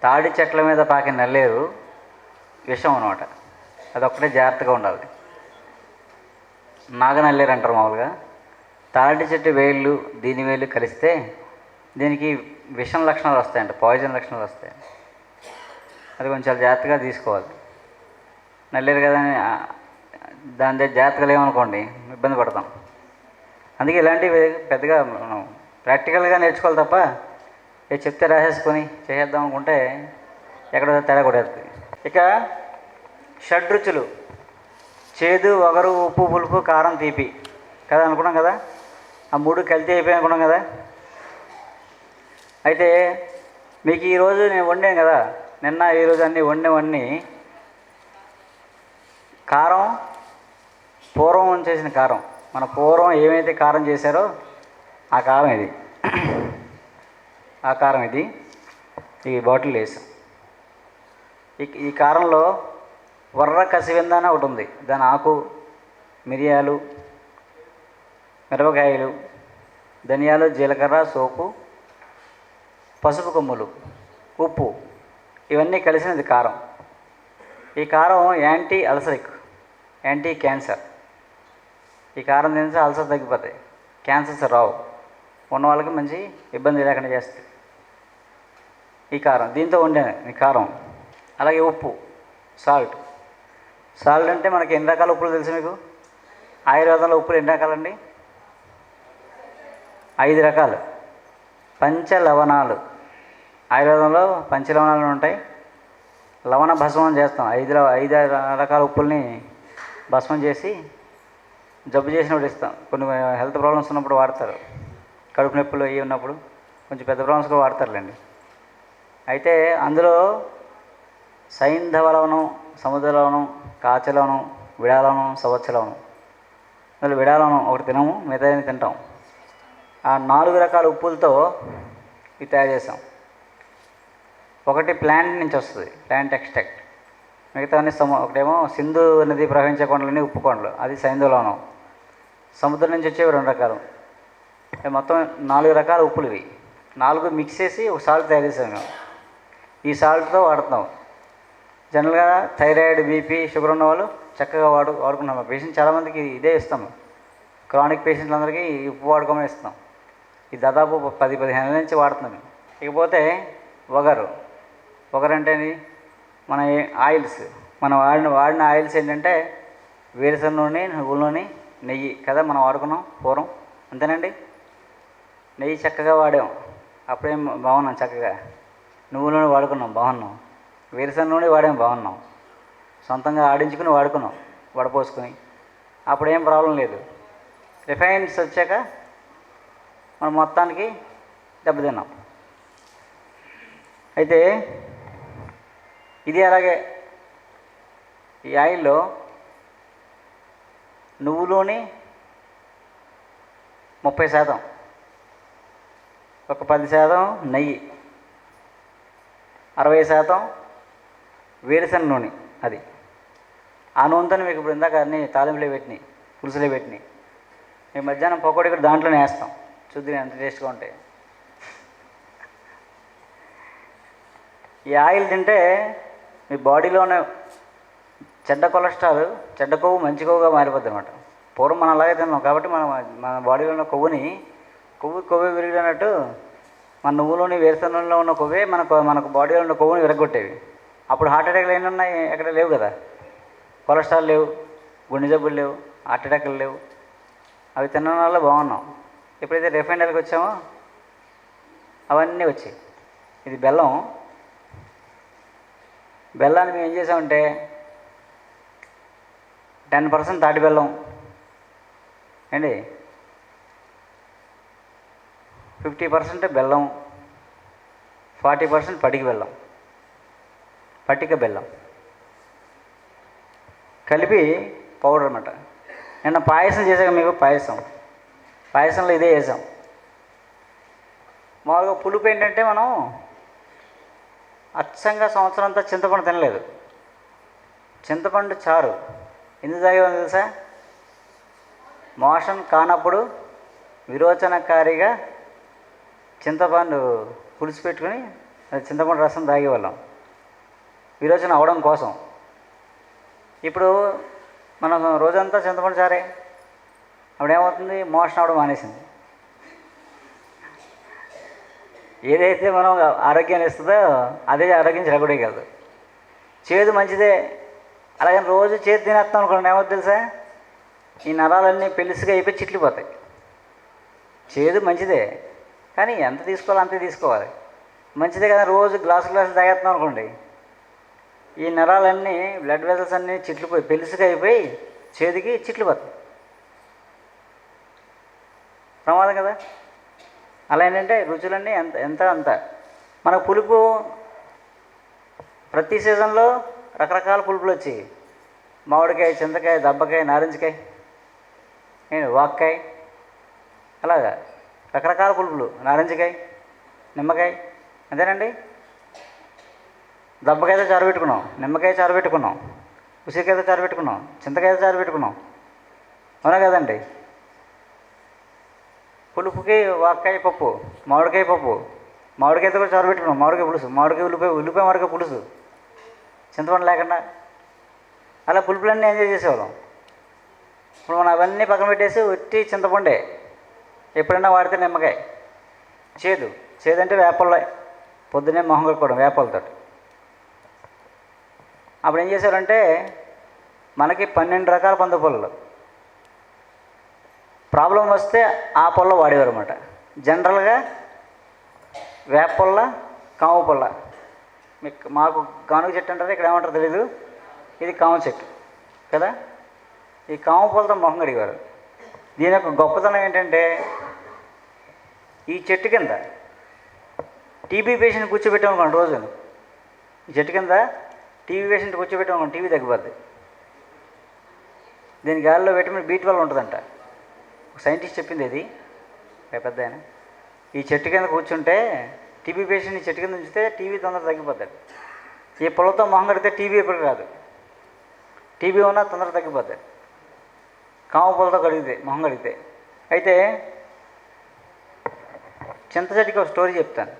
తాడి చెట్ల మీద పాకిన నల్లేరు విషం అనమాట, అదొక్కటే జాగ్రత్తగా ఉండాలి. నాగనల్లేరు అంటారు మామూలుగా. తాడి చెట్టు వేళ్ళు దీని వేళ్ళు కలిస్తే దీనికి విషం లక్షణాలు వస్తాయంట, పాయిజన్ లక్షణాలు వస్తాయి. అది కొంచెం చాలా జాగ్రత్తగా తీసుకోవాలి. నల్లేరు కదా అని దాని దగ్గర జాగ్రత్తగా లేవనుకోండి ఇబ్బంది పడతాం. అందుకే ఇలాంటివి పెద్దగా మనం ప్రాక్టికల్గా నేర్చుకోవాలి తప్ప ఏ చెప్తే రాసేసుకొని చేసేద్దాం అనుకుంటే ఎక్కడో తేడా కొడేస్తుంది. ఇక షడ్రుచులు: చేదు, వగరు, ఉప్పు, పులుపు, కారం, తీపి కదా అనుకున్నాం కదా. ఆ మూడు కలిసి అయిపోయి అనుకున్నాం కదా. అయితే మీకు ఈరోజు నేను వండాను కదా, నిన్న ఈరోజు అన్నీ వండినవన్నీ కారం పూర్వం చేసిన కారం. మన పూర్వం ఏమైతే కారం చేశారో ఆ కారం ఇది. ఆ కారం ఇది ఈ బాటిల్ వేసాం. ఈ కారంలో వర్ర కసివింద అని ఒకటి ఉంది. దాని ఆకు, మిరియాలు, మిరపకాయలు, ధనియాలు, జీలకర్ర, సోపు, పసుపు కొమ్ములు, ఉప్పు, ఇవన్నీ కలిసినది కారం. ఈ కారం యాంటీ అల్సరిక్, యాంటీ క్యాన్సర్. ఈ కారం తింటే అల్సర్ తగ్గిపోతాయి, క్యాన్సర్స్ రావు, ఉన్న వాళ్ళకి మంచి ఇబ్బంది లేకుండా చేస్తుంది ఈ కారం. దీంతో వండాను ఈ కారం. అలాగే ఉప్పు, సాల్ట్. సాల్ట్ అంటే మనకి ఎన్ని రకాల ఉప్పులు తెలుసు మీకు? ఆయుర్వేదంలో ఉప్పులు ఎన్ని రకాలండి? 5 రకాలు. పంచలవణాలు. ఆయుర్వేదంలో పంచలవణాలు ఉంటాయి. లవణ భస్మం చేస్తాం. 5 రకాల ఉప్పుల్ని భస్మం చేసి జబ్బు చేసినప్పుడు ఇస్తాం. కొన్ని హెల్త్ ప్రాబ్లమ్స్ ఉన్నప్పుడు వాడతారు. కడుపు నొప్పులు అవి ఉన్నప్పుడు కొంచెం పెద్ద ప్రాబ్లమ్స్ కూడా వాడతారులేండి. అయితే అందులో సైంధవ లవణం, సముద్ర లవణం, కాచ లవణం, విడాలవణం, సవచ్చ లవణం. అందులో విడాలవణం ఒకటి తినము, మిగతా తింటాం. ఆ 4 రకాల ఉప్పులతో ఇది తయారు చేసాం. ఒకటి ప్లాంట్ నుంచి వస్తుంది, ప్లాంట్ ఎక్స్ట్రాక్ట్. మిగతా అన్ని ఒకటేమో సింధు నది ప్రవహించే కొండలన్నీ ఉప్పు కొండలు, అది సైంధవ లవణం. సముద్రం నుంచి వచ్చేవి 2 రకాలు. మొత్తం 4 రకాల ఉప్పులు ఇవి. 4 మిక్స్ చేసి ఒక సాల్ట్ తయారు చేసాం మేము. ఈ సాల్ట్తో వాడుతున్నాం. జనరల్గా థైరాయిడ్, బీపీ, షుగర్ ఉన్న వాళ్ళు చక్కగా వాడుకున్నాం. పేషెంట్ చాలామందికి ఇదే ఇస్తాం. క్రానిక్ పేషెంట్లందరికీ ఈ ఉప్పు వాడుకోమని ఇస్తాం. ఇది దాదాపు 10-15 ఏళ్ళ నుంచి వాడుతున్నాం మేము. ఇకపోతే వగరు. వగరు అంటే మన ఆయిల్స్, మనం వాడిన ఆయిల్స్ ఏంటంటే వేరుశనగ నూనె, నువ్వుల నూనె, నెయ్యి కదా మనం వాడుకున్నాం పూర్వం. అంతేనండి. నెయ్యి చక్కగా వాడాం, అప్పుడేం బాగున్నాం చక్కగా. నువ్వుల నూనె వాడుకున్నాం, బాగున్నాం. వేరుశనగ నూనె వాడాం, బాగున్నాం. సొంతంగా ఆడించుకుని వాడుకున్నాం, వడపోసుకొని. అప్పుడేం ప్రాబ్లం లేదు. రిఫైన్స్ వచ్చాక మనం మొత్తానికి దెబ్బతిన్నాం. అయితే ఇది అలాగే. ఈ ఆయిల్లో నువ్వులోని 30%, ఒక 10% నెయ్యి, 60% వేరుశనగ నూనె. అది ఆ నూనెతో మీకు ఇప్పుడు ఇందాక అన్నీ తాలింపులే పెట్టినాయి, పులుసులే పెట్టినాయి. మేము మధ్యాహ్నం పకోడీ కూడా దాంట్లోనే వేస్తాం. చూద్దాం ఎంత టేస్ట్గా ఉంటాయి. ఈ ఆయిల్ తింటే మీ బాడీలో ఉన్న చెడ్డ కొలెస్ట్రాల్, చెడ్డ కొవ్వు మంచి కొవ్వుగా మారిపోద్ది అనమాట. పూర్వం మనం అలాగే తిన్నాం కాబట్టి మన బాడీలో ఉన్న కొవ్వే విరిగినట్టు మన నువ్వులోని వేరుశనగ నూనెలో ఉన్న కొవ్వే మనకు బాడీలో ఉన్న కొవ్వుని విరగొట్టేవి. అప్పుడు హార్ట్ అటాక్లు ఎన్ని ఉన్నాయి? ఎక్కడ లేవు కదా. కొలెస్ట్రాల్ లేవు, గుండె జబ్బులు లేవు, హార్ట్ అటాక్లు లేవు. అవి తినడం వల్ల బాగున్నాం. ఎప్పుడైతే రిఫైండ్ ఆయిల్కి వచ్చామో అవన్నీ వచ్చాయి. ఇది బెల్లం. బెల్లాన్ని మేము ఏం చేసామంటే 10% తాటి బెల్లం అండి, 50% బెల్లం, 40% పటిక బెల్లం కలిపి పౌడర్ అన్నమాట. నిన్న పాయసం చేసాక మీకు పాయసంలో ఇదే వేసాం. మామూలుగా పులుపు ఏంటంటే మనం అచ్చంగా సంవత్సరం అంతా చింతపండు తినలేదు. చింతపండు చారు ఎందుకు తాగేమో తెలుసా? మోషన్ కానప్పుడు విరోచనకారిగా చింతపండు పులుసు పెట్టుకుని అది చింతపండు రసం తాగేవాళ్ళం, విరోచన అవడం కోసం. ఇప్పుడు మనం రోజంతా చింతపండు చారే, అప్పుడేమవుతుంది? మోషన్ అవడం మానేసింది. ఏదైతే మనం ఆరోగ్యాన్ని ఇస్తుందో అదే ఆరోగ్యం చెడగొట్టగలదు. చేదు మంచిదే. అలాగే రోజు చేదు తినేస్తాం అనుకోండి, ఏమవుతుంది తెలుసా? ఈ నరాలన్నీ పెలుసుగా అయిపోయి చిట్లిపోతాయి. చేదు మంచిదే, కానీ ఎంత తీసుకోవాలో అంతే తీసుకోవాలి. మంచిదే కదా, రోజు గ్లాసు తాగేస్తున్నాం అనుకోండి, ఈ నరాలన్నీ బ్లడ్ వెసల్స్ అన్నీ చిట్లిపోయి పెలుసుగా అయిపోయి చేదుకి చిట్లిపోతాయి. ప్రమాదం కదా. అలా ఏంటంటే రుచులన్నీ ఎంత అంత. మన పులుపు ప్రతి సీజన్లో రకరకాల పులుపులు వచ్చాయి. మామిడికాయ, చింతకాయ, దబ్బకాయ, నారింజకాయ, వాక్కాయ, అలాగా రకరకాల పులుపులు. నారింజకాయ, నిమ్మకాయ, అంతేనండి. దబ్బకాయతో చారు పెట్టుకున్నాం, నిమ్మకాయ చారు పెట్టుకున్నాం, ఉసిరికాయతో చారు పెట్టుకున్నాం, చింతకాయతో చారు పెట్టుకున్నాం, అవునా కదండి. పులుపుకి వాక్కాయ పప్పు, మామిడికాయ పప్పు, మామిడికాయతో కూడా చారు పెట్టుకున్నాం, మామిడికాయ పులుసు, ఉల్లిపాయ మామిడికాయ పులుసు, చింతపండు లేకుండా. అలా పులుపులన్నీ ఎంజాయ్ చేసేవాళ్ళం. ఇప్పుడు మనం అవన్నీ పక్కన పెట్టేసి ఒట్టి చింతపండే ఎప్పుడైనా వాడితే. నిమ్మకాయ చేదు అంటే వేపల్లో పొద్దున్నే మొహం కట్టుకోవడం వేపాలతో. అప్పుడు ఏం చేశారంటే మనకి 12 రకాల పందు పొలలు. ప్రాబ్లం వస్తే ఆ పొల్ల వాడేవారు అనమాట. జనరల్గా వేప పొల్ల, కామ పొల్ల. మాకు గానుగ చెట్టు అంటారు, ఇక్కడ ఏమంటారు తెలీదు. ఇది కామ చెట్టు కదా. ఈ కామ పొలతో మొహం కడిగేవారు. దీని యొక్క గొప్పతనం ఏంటంటే, ఈ చెట్టు కింద టీబీ పేషెంట్ కూర్చోబెట్టామనుకోండి రోజు, ఈ చెట్టు కింద టీబీ పేషెంట్ కూర్చోబెట్టామనుకోండి టీబీ తగ్గిపోద్ది. దీని గాలిలో విటమిన్ B12 ఉంటుందంట. ఒక సైంటిస్ట్ చెప్పింది అది, పెద్ద ఆయన. ఈ చెట్టు కింద కూర్చుంటే టీబీ పేషెంట్ ఈ చెట్టు కింద ఉంచితే టీబీ తొందరగా తగ్గిపోతాడు. ఈ పొలతో మొహం కడితే టీబీ ఎప్పుడు రాదు. టీబీ ఉన్నా తొందరగా తగ్గిపోతాడు కామ పొలతో మొహం కడిగితే. అయితే చింత చెట్టుకి ఒక స్టోరీ చెప్తాను.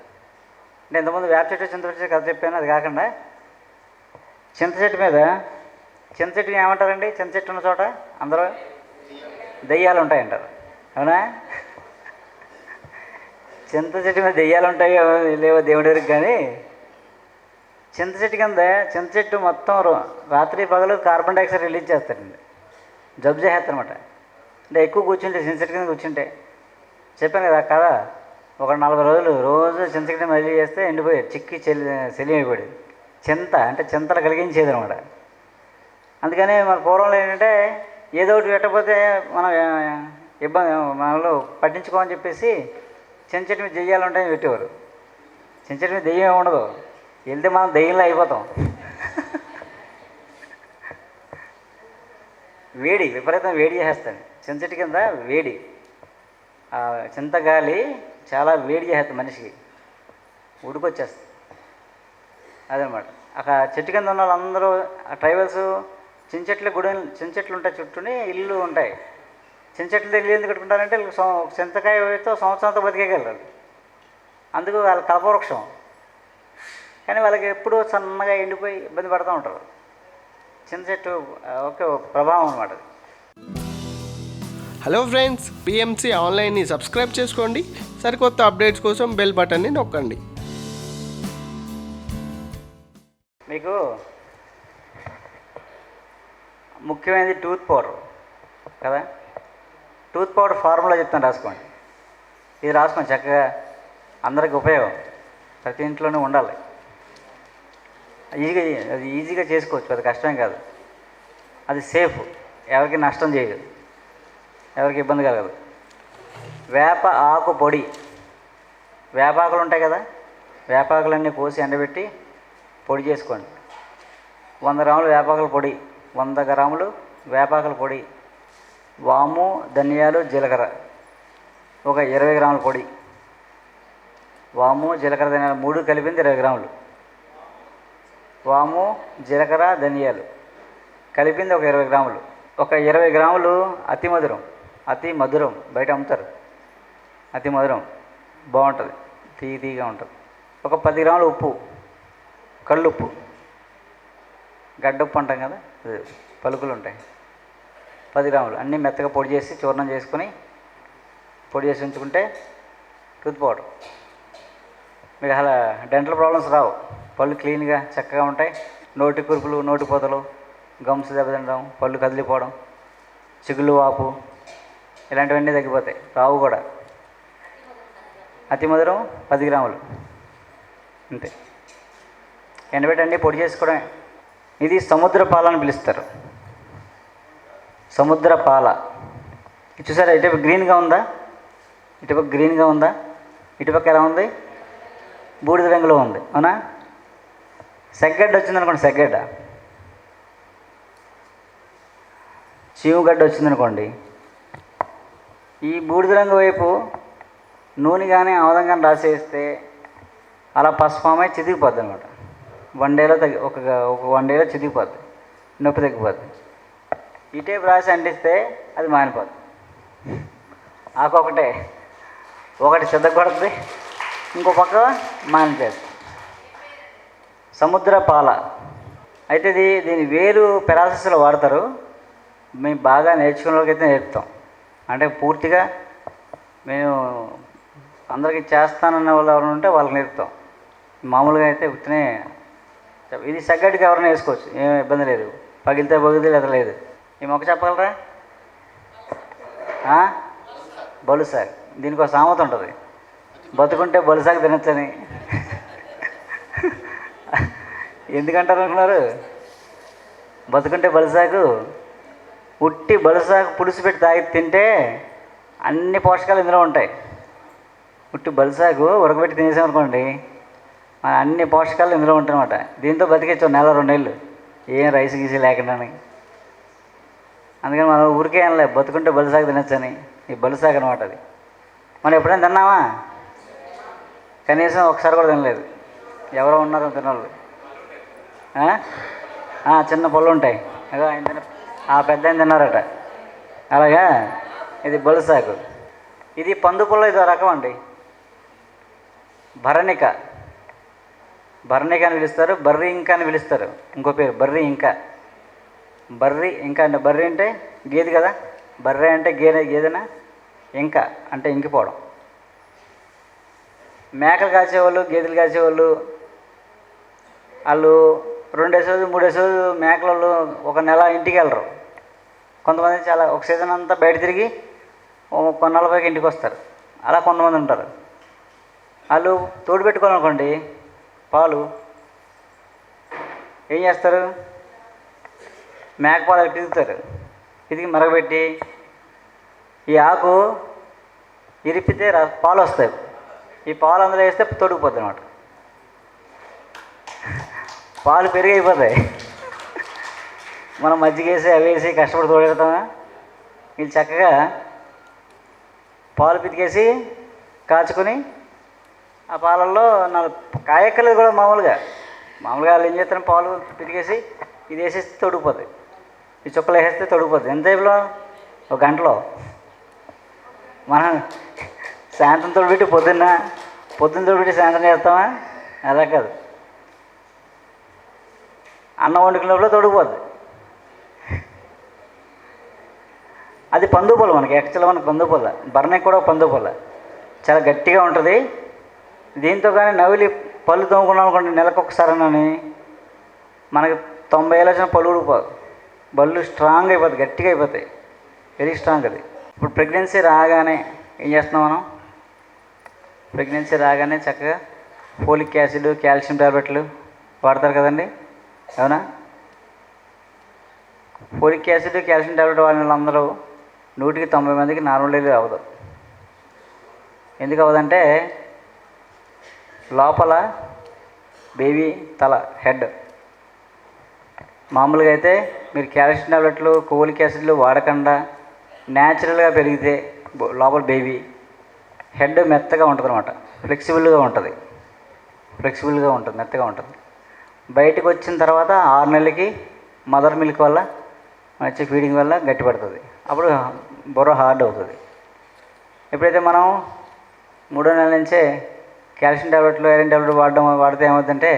అంటే ఇంతకుముందు వేప చెట్టు, చింత చెట్టు కథ చెప్పాను. అది కాకుండా చింత చెట్టుకి ఏమంటారండి? చింత చెట్టు ఉన్న చోట అందరూ దెయ్యాలు ఉంటాయంటారు, అవునా? చింత చెట్టు మీద దెయ్యాలు ఉంటాయో లేవో దేవుడికి. కానీ చింత చెట్టు మొత్తం రాత్రి పగలు కార్బన్ డైఆక్సైడ్ రిలీజ్ చేస్తారండి. జబ్బు చేస్తారనమాట. అంటే ఎక్కువ కూర్చుంటే, చింత చెట్టు కింద కూర్చుంటే. చెప్పాను కదా కదా, ఒక 40 రోజులు రోజు చింత చెట్టు మళ్ళీ చేస్తే ఎండిపోయాడు, చిక్కి సెలి అయిపోయాడు. అంటే చింతలు కలిగించేది అనమాట. అందుకని మన పూర్వంలో ఏంటంటే ఏదో ఒకటి పెట్టకపోతే మనం ఇబ్బంది, మనలో పట్టించుకోమని చెప్పేసి చింత చెట్టు మీద దెయ్యాలు ఉంటాయని పెట్టేవారు. చింత చెట్టు మీద దెయ్యం ఉండదు, వెళ్తే మనం దెయ్యంలో అయిపోతాం. విపరీతం వేడి చేసేస్తాను. చింత చెట్టు కింద వేడి, చింతగాలి చాలా వేడి చేస్తుంది మనిషికి, ఉడికొచ్చేస్తుంది. అదనమాట. అక్కడ చెట్టు కింద ఉన్న వాళ్ళందరూ ట్రైబల్స్ చింత చెట్లు ఉంటాయి, చుట్టూని ఇల్లు ఉంటాయి. చింత చెట్లు ఇల్లు ఎందుకు కట్టుకుంటారంటే చింతకాయతో సంవత్సరంతో బతికేయగలరు. అందుకు వాళ్ళ కల్పవృక్షం. కానీ వాళ్ళకి ఎప్పుడూ సన్నగా ఎండిపోయి ఇబ్బంది పడుతూ ఉంటారు. చింత చెట్టు ఒక ప్రభావం అన్నమాట. హలో ఫ్రెండ్స్, పిఎంసి ఆన్లైన్ని సబ్స్క్రైబ్ చేసుకోండి. సరికొత్త అప్డేట్స్ కోసం బెల్ బటన్ని నొక్కండి. మీకు ముఖ్యమైనది టూత్ పౌడర్ కదా. టూత్ పౌడర్ ఫార్ములా చెప్తాను, రాసుకోండి. ఇది రాసుకోండి చక్కగా, అందరికి ఉపయోగం, ప్రతి ఇంట్లోనే ఉండాలి. ఈజీగా చేసుకోవచ్చు, పెద్ద కష్టం కాదు. అది సేఫ్, ఎవరికి నష్టం చేయదు, ఎవరికి ఇబ్బంది కలగదు. వేప ఆకు పొడి. వేపాకులు ఉంటాయి కదా, వేపాకులన్నీ కోసి ఎండబెట్టి పొడి చేసుకోండి. 100 గ్రాములు వేపాకుల పొడి, 100 గ్రాములు వేపాకుల పొడి, వాము, ధనియాలు, జీలకర్ర ఒక 20 గ్రాముల పొడి. వాము, జీలకర్ర, ధనియాలు 3 కలిపింది 20 గ్రాములు. వాము, జీలకర్ర, ధనియాలు కలిపింది ఒక 20 గ్రాములు. ఒక 20 గ్రాములు అతి మధురం బయట అమ్ముతారు. అతి మధురం బాగుంటుంది, తీగా ఉంటుంది. ఒక 10 గ్రాములు ఉప్పు, కళ్ళుప్పు, గడ్డప్పు అంటాం కదా, పలుకులు ఉంటాయి. 10 గ్రాములు అన్నీ మెత్తగా పొడి చేసి చూర్ణం చేసుకొని పొడి చేసి ఉంచుకుంటే టూత్ పౌడర్. మీకు అలా డెంటల్ ప్రాబ్లమ్స్ రావు, పళ్ళు క్లీన్గా చక్కగా ఉంటాయి. నోటి కురుపులు, నోటి పూతలు, గమ్స్ దెబ్బతినడం, పళ్ళు కదిలిపోవడం, చిగుళ్ళు వాపు ఇలాంటివన్నీ తగ్గిపోతాయి. రావు కూడా. అతి మధురం 10 గ్రాములు అంతే. ఎండబెట్టండి, పొడి చేసుకోవడమే. ఇది సముద్ర పాల అని పిలుస్తారు. సముద్ర పాల. చూసారా, ఇటుపక్క గ్రీన్గా ఉందా, ఇటుపక్క గ్రీన్గా ఉందా, ఇటుపక్క ఎలా ఉంది, బూడిద రంగులో ఉంది, అవునా? సెగ్గడ్డ వచ్చిందనుకోండి, సెగ్గడ్డ, చీవుగడ్డ వచ్చిందనుకోండి, ఈ బూడిద రంగు వైపు నూనె కానీ ఆముదం కానీ రాసేస్తే అలా పసుపామై చితికిపోద్ది అనమాట. 1 డేలో ఒక 1 డేలో చితికిపోద్ది, నొప్పి తగ్గిపోద్ది. ఈ టైప్ రాసి అంటిస్తే అది మానిపోద్ది. ఆకొకటే, ఒకటి చితగొడుతుంది, ఇంకో పక్క మానిపోద్ది. సముద్ర పాల. అయితే దీని వేరు పెరాలసిస్లో వాడతారు. మేము బాగా నేర్చుకున్న వాళ్ళకైతే నేర్పుతాం. అంటే పూర్తిగా మేము అందరికీ చేస్తానన్న వాళ్ళు ఎవరైనా ఉంటే వాళ్ళకి నేర్పుతాం. మామూలుగా అయితే ఉత్తినే. ఇది సెగ్గడ్డికి ఎవరైనా వేసుకోవచ్చు, ఏం ఇబ్బంది లేదు. పగిలితే పగిలితే లేదా లేదు. ఈ మొక్క చెప్పగలరా? బలుసాగు. దీనికి ఒక సామెత ఉంటుంది, బతుకుంటే బలుసాగు తినచ్చని. ఎందుకంటారు అనుకున్నారు? బతుకుంటే బలుసాగు, ఉట్టి బలుసాగు పులుసు పెట్టి తాగి తింటే అన్ని పోషకాలు ఇందులో ఉంటాయి. ఉట్టి బలుసాగు ఉడకబెట్టి తినేసామనుకోండి, అన్ని పోషకాలు ఇందులో ఉంటాయి అన్నమాట. దీంతో బతికేచ్చు 1 నెల 2 నెలలు, ఏం రైస్ గీసి లేకుండా. అందుకని మనం ఊరికే అనలే, బతుకుంటే బలుసాగు తినచ్చని. ఈ బలుసాగు అనమాట అది. మనం ఎప్పుడైనా తిన్నామా? కనీసం ఒకసారి కూడా తినలేదు. ఎవరో ఉన్నారో తినవాళ్ళు. చిన్న పళ్ళు ఉంటాయి, అదో ఆయన పెద్ద ఆయన తిన్నారట. అలాగా ఇది బలుసాగు. ఇది పందు పుల్ల, ఇదో రకం అండి. భరణిక. భరణిక అని పిలుస్తారు, బర్రీ ఇంకా అని పిలుస్తారు. ఇంకో పేరు బర్రీ ఇంకా. బర్రీ ఇంకా అంటే, బర్రీ అంటే గేదె కదా, బర్రె అంటే గేదెనా, ఇంకా అంటే ఇంకిపోవడం. మేకలు కాసేవాళ్ళు, గేదెలు కాసేవాళ్ళు, వాళ్ళు 2 రోజులు 3 రోజులు మేకలలో 1 నెల ఇంటికి వెళ్ళరు. కొంతమంది చాలా ఒక సీజన్ అంతా బయట తిరిగి కొన్నాళ్ళ పైకి ఇంటికి వస్తారు. అలా కొంతమంది ఉంటారు. వాళ్ళు తోడు పెట్టుకోవాలనుకోండి, పాలు ఏం చేస్తారు, మేకపాలు పిదుగుతారు. పిదిగి మరగబెట్టి ఈ ఆకు ఇరిపితే పాలు వస్తాయి. ఈ పాలు అందులో వేస్తే తొడిగిపోద్ది అనమాట. పాలు పెరిగి అయిపోతాయి. మనం మజ్జిగ వేసి అవి వేసి కష్టపడి తోడెడతామా? వీళ్ళు చక్కగా పాలు పితికేసి కాచుకొని ఆ పాలల్లో కాయక్కలేదు కూడా. మామూలుగా వాళ్ళు ఏం చేస్తారు, పాలు పితికేసి ఇది వేసేస్తే తొడిగిపోతాయి. ఈ చుక్కలు వేసేస్తే తొడిగిపోతుంది. ఎంతసేపులో? 1 గంటలో. మనం సాయంత్రం తోడుపెట్టి పొద్దున్న తోడుపెట్టి సాయంత్రం చేస్తామా? అలా కాదు. అన్నం వండుకునే లోపల తొడిగిపోద్ది. అది పందుపొల్ల. మనకి యాక్చువల్గా మనకి పందుపొల్ల. బర్రెకి కూడా పందుపొల్ల చాలా గట్టిగా ఉంటుంది. దీంతో కానీ నవిలి పళ్ళు తోముకున్నాం అనుకోండి, నెలకు ఒకసారినని మనకి 90 ఏళ్ళు వచ్చిన పళ్ళు ఊడిపోదు. బళ్ళు స్ట్రాంగ్ అయిపోతుంది, గట్టిగా అయిపోతాయి, వెరీ స్ట్రాంగ్ అది. ఇప్పుడు ప్రెగ్నెన్సీ రాగానే ఏం చేస్తున్నాం మనం? ప్రెగ్నెన్సీ రాగానే చక్కగా ఫోలిక్ యాసిడ్, కాల్షియం టాబ్లెట్లు వాడతారు కదండి, అవునా? ఫోలిక్ యాసిడ్, కాల్షియం టాబ్లెట్ వాడిన వాళ్ళందరూ 100కి 90 మందికి నార్మల్ డెలివరీ అవ్వదు. ఎందుకు అవ్వదంటే లోపల బేబీ తల, హెడ్. మామూలుగా అయితే మీరు కాల్షియం టాబ్లెట్లు, ఫోలిక్ యాసిడ్లు వాడకుండా న్యాచురల్గా పెరిగితే లోపల బేబీ హెడ్ మెత్తగా ఉంటుంది అనమాట, ఫ్లెక్సిబుల్గా ఉంటుంది, మెత్తగా ఉంటుంది. బయటకు వచ్చిన తర్వాత 6 నెలలకి మదర్ మిల్క్ వల్ల, మంచి ఫీడింగ్ వల్ల గట్టి పడుతుంది. అప్పుడు బుర్ర హార్డ్ అవుతుంది. ఎప్పుడైతే మనం 3వ నెల నుంచే కాల్షియం టాబ్లెట్లు, ఐరన్ టాబ్లెట్ వాడితే ఏమవుతుందంటే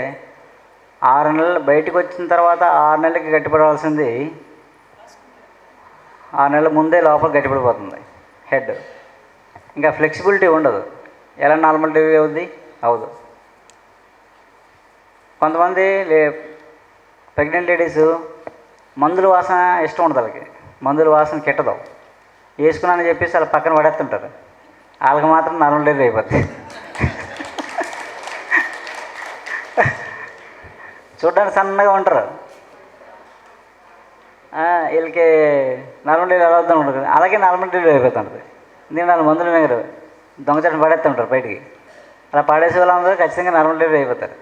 6 నెలలు బయటకు వచ్చిన తర్వాత 6 నెలలకి గట్టిపడవలసింది 6 నెలల ముందే లోపల గట్టిపడిపోతుంది హెడ్. ఇంకా ఫ్లెక్సిబిలిటీ ఉండదు. ఎలా నార్మల్ డెలివరీ అవుద్ది? అవదు. కొంతమంది ప్రెగ్నెంట్ లేడీస్ మందుల వాసన ఇష్టం ఉండదు వాళ్ళకి, మందుల వాసన కిట్టదు, వేసుకున్నానని చెప్పేసి వాళ్ళ పక్కన పడేస్తుంటారు. వాళ్ళకి మాత్రం నార్మల్ డెలివరీ అయిపోద్ది. చూడడానికి సన్నగా ఉంటారు, వీళ్ళకి నార్మల్ డెలివరీ ఎలా అవుతూ ఉంటుంది, అలాగే నార్మల్ డెలివరీ అయిపోతుంటుంది. ఎందుకంటే వాళ్ళు మందులు మింగరు, దొంగచాటును పడేస్తుంటారు బయటికి. అలా పడేసే వాళ్ళందరూ ఖచ్చితంగా నార్మల్ డెలివరీ అయిపోతారు.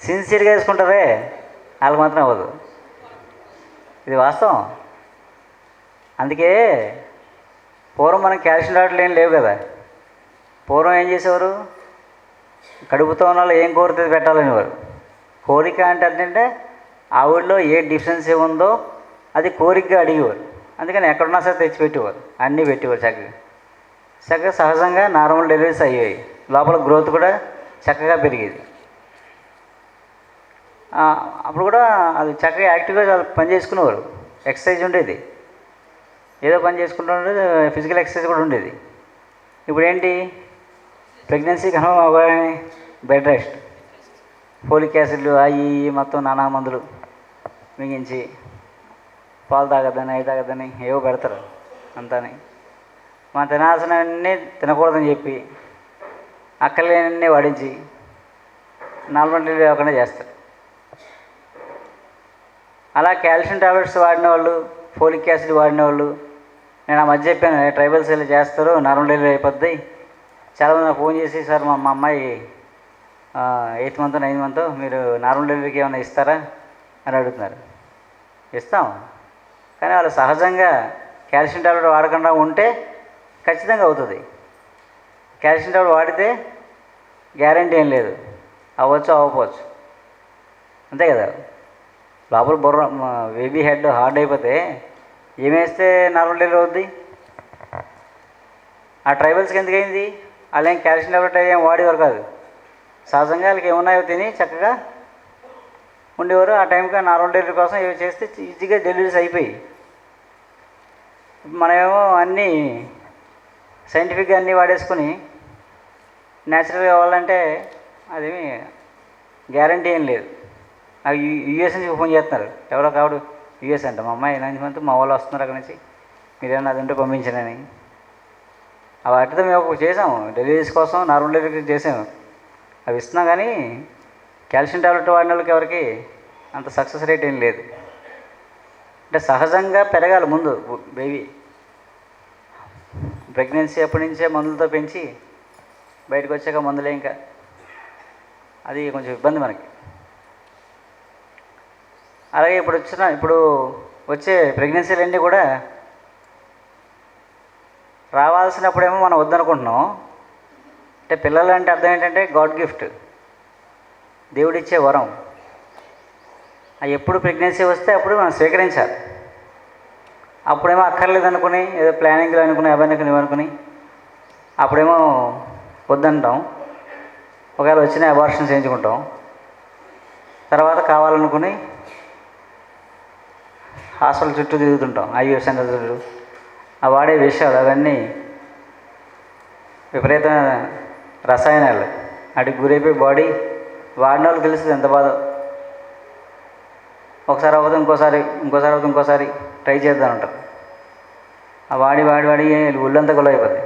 సిన్సియర్గా వేసుకుంటారే వాళ్ళకి మాత్రం అవ్వదు. ఇది వాస్తవం. అందుకే పూర్వం మనకి క్యాల్షియం టాబ్లెట్లు ఏం లేవు కదా. పూర్వం ఏం చేసేవారు, కడుపుతో ఉన్న వాళ్ళు ఏం కోరితే పెట్టాలనేవారు. కోరిక అంటే ఏంటంటే ఆవిడలో ఏ డిఫిషియన్సీ ఉందో అది కోరికగా అడిగేవారు. అందుకని ఎక్కడున్నా సరే తెచ్చిపెట్టేవారు, అన్నీ పెట్టేవారు. చక్కగా సహజంగా నార్మల్ డెలివరీస్ అయ్యాయి. లోపల గ్రోత్ కూడా చక్కగా పెరిగేది. అప్పుడు కూడా అది చక్కగా యాక్టివ్గా పని చేసుకునేవారు. ఎక్సర్సైజ్ ఉండేది, ఏదో పని చేసుకుంటూ ఉండేది, ఫిజికల్ ఎక్సర్సైజ్ కూడా ఉండేది. ఇప్పుడు ఏంటి, ప్రెగ్నెన్సీ కనుక బెడ్ రెస్ట్, ఫోలిక్ యాసిడ్లు అవి మొత్తం నానా మందులు మిగించి పాలు తాగద్దని అవి తాగద్దని ఏవో పెడతారు అంతాని. మనం తినాల్సినవన్నీ తినకూడదని చెప్పి అక్కర్లేనన్నీ వాడించి నార్మల్ డెలివరీ అవ్వకుండా చేస్తారు. అలా కాల్షియం టాబ్లెట్స్ వాడిన వాళ్ళు, ఫోలిక్ యాసిడ్ వాడిన వాళ్ళు, నేను ఆ మధ్య చెప్పాను ట్రైబల్ సెల్ చేస్తారు నార్మల్ డెలివరీ అయిపోద్ది. చాలామంది నాకు ఫోన్ చేసి, సార్ మా అమ్మాయి 8th మంత్ 9th మంత్ మీరు నార్మల్ డెలివరీకి ఏమైనా ఇస్తారా అని అడుగుతున్నారు. ఇస్తాం, కానీ వాళ్ళు సహజంగా కాల్షియం టాబ్లెట్ వాడకుండా ఉంటే ఖచ్చితంగా అవుతుంది. కాల్షియం టాబ్లెట్ వాడితే గ్యారంటీ ఏం లేదు, అవ్వచ్చు అవ్వకపోవచ్చు, అంతే కదా. లోపల బుర్ర బేబీ హెడ్ హార్డ్ అయిపోతే ఏమేస్తే నార్మల్ డెలివరీ అవుద్ది. ఆ ట్రైబల్స్కి ఎందుకైంది, వాళ్ళు ఏం కాల్షియం టాబ్లెట్ ఏం వాడేవారు కాదు. సహజంగా వాళ్ళకి ఏమున్నాయో తిని చక్కగా ఉండేవారు. ఆ టైంకి నార్మల్ డెలివరీ కోసం ఏవి చేస్తే ఈజీగా డెలివరీస్ అయిపోయి. మనమేమో అన్నీ సైంటిఫిక్గా అన్నీ వాడేసుకుని న్యాచురల్గా అవ్వాలంటే అదేమి గ్యారంటీ ఏం లేదు. నాకు యూఎస్ నుంచి ఫోన్ చేస్తున్నారు, ఎవరో కావుడు యూఎస్ అంట, మా అమ్మాయి 9th మంత్ మా వాళ్ళు వస్తున్నారు అక్కడి నుంచి, మీరేమన్నా అది ఉంటే పంపించనని. వాటితో మేము చేసాము డెలివరీస్ కోసం, నార్మల్ డెలివరీ చేసాము, అవి ఇస్తున్నాం. కానీ కాల్షియం టాబ్లెట్ వాడిన వాళ్ళకి ఎవరికి అంత సక్సెస్ రేట్ ఏం లేదు. అంటే సహజంగా పెరగాలి ముందు బేబీ. ప్రెగ్నెన్సీ అప్పటి నుంచే మందులతో పెంచి బయటకు వచ్చాక మందులే, ఇంకా అది కొంచెం ఇబ్బంది మనకి. అలాగే ఇప్పుడు వచ్చే ప్రెగ్నెన్సీలన్నీ కూడా రావాల్సినప్పుడేమో మనం వద్దనుకుంటున్నాం. అంటే పిల్లలు అంటే అర్థం ఏంటంటే గాడ్ గిఫ్ట్, దేవుడిచ్చే వరం. అవి ఎప్పుడు ప్రెగ్నెన్సీ వస్తే అప్పుడు మనం స్వీకరించాలి. అప్పుడేమో అక్కర్లేదు అనుకుని ఏదో ప్లానింగ్లు అనుకుని అవన్నీ ఇవనుకుని అప్పుడేమో వద్దంటాం. ఒకవేళ వచ్చిన అబార్షన్ చేయించుకుంటాం. తర్వాత కావాలనుకుని హాస్పిటల్ చుట్టూ తిరుగుతుంటాం, ఐవీఎఫ్ సెంటర్ చుట్టూ. ఆ వాడే విషయాలు అవన్నీ విపరీతమైన రసాయనాలు, వాటికి గురైపోయి బాడీ వాడిన వాళ్ళు తెలుస్తుంది ఎంత బాధో. ఒకసారి అవ్వదు, ఇంకోసారి అవ్వదు, ఇంకోసారి ట్రై చేద్దాం అంటారు. ఆ వాడి ఒళ్ళంతా గొలవైపోద్ది.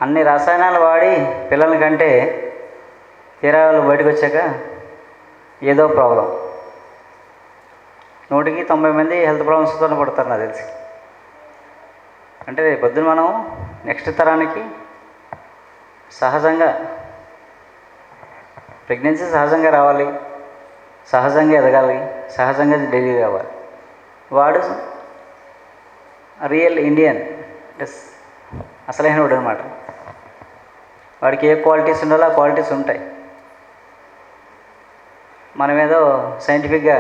అన్ని రసాయనాలు వాడి పిల్లల కంటే తీరా వాళ్ళు బయటకు వచ్చాక ఏదో ప్రాబ్లం. 100కి 90 మంది హెల్త్ ప్రాబ్లమ్స్తో పడతారు నాకు తెలిసి. అంటే పొద్దున మనం నెక్స్ట్ తరానికి సహజంగా ప్రెగ్నెన్సీ సహజంగా రావాలి, సహజంగా ఎదగాలి, సహజంగా డెలివరీ అవ్వాలి. వాడు రియల్ ఇండియన్, అసలైన వాడు అనమాట. వాడికి ఏ క్వాలిటీస్ ఉండాలో ఆ క్వాలిటీస్ ఉంటాయి. మనం ఏదో సైంటిఫిక్గా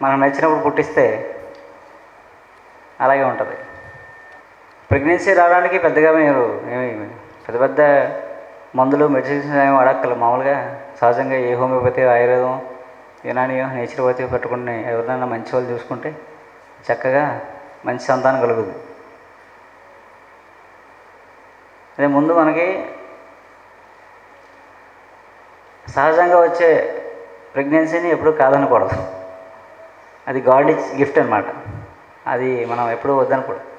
మనం నచ్చినప్పుడు పుట్టిస్తే అలాగే ఉంటుంది. ప్రెగ్నెన్సీ రావడానికి పెద్దగా మీరు పెద్ద పెద్ద మందులు మెడిసిన్స్ ఏమి వాడక్కర్లేదు. మామూలుగా సహజంగా ఏ హోమియోపతి, ఆయుర్వేదం, యునానియో, నేచురోపతి పెట్టుకుని ఎవరినైనా మంచి వాళ్ళు చూసుకుంటే చక్కగా మంచి సంతానం కలుగుతుంది. అదే ముందు మనకి సహజంగా వచ్చే ప్రెగ్నెన్సీని ఎప్పుడూ కాదనకూడదు. అది గాడ్ గిఫ్ట్ అనమాట. అది మనం ఎప్పుడూ వద్దనకూడదు.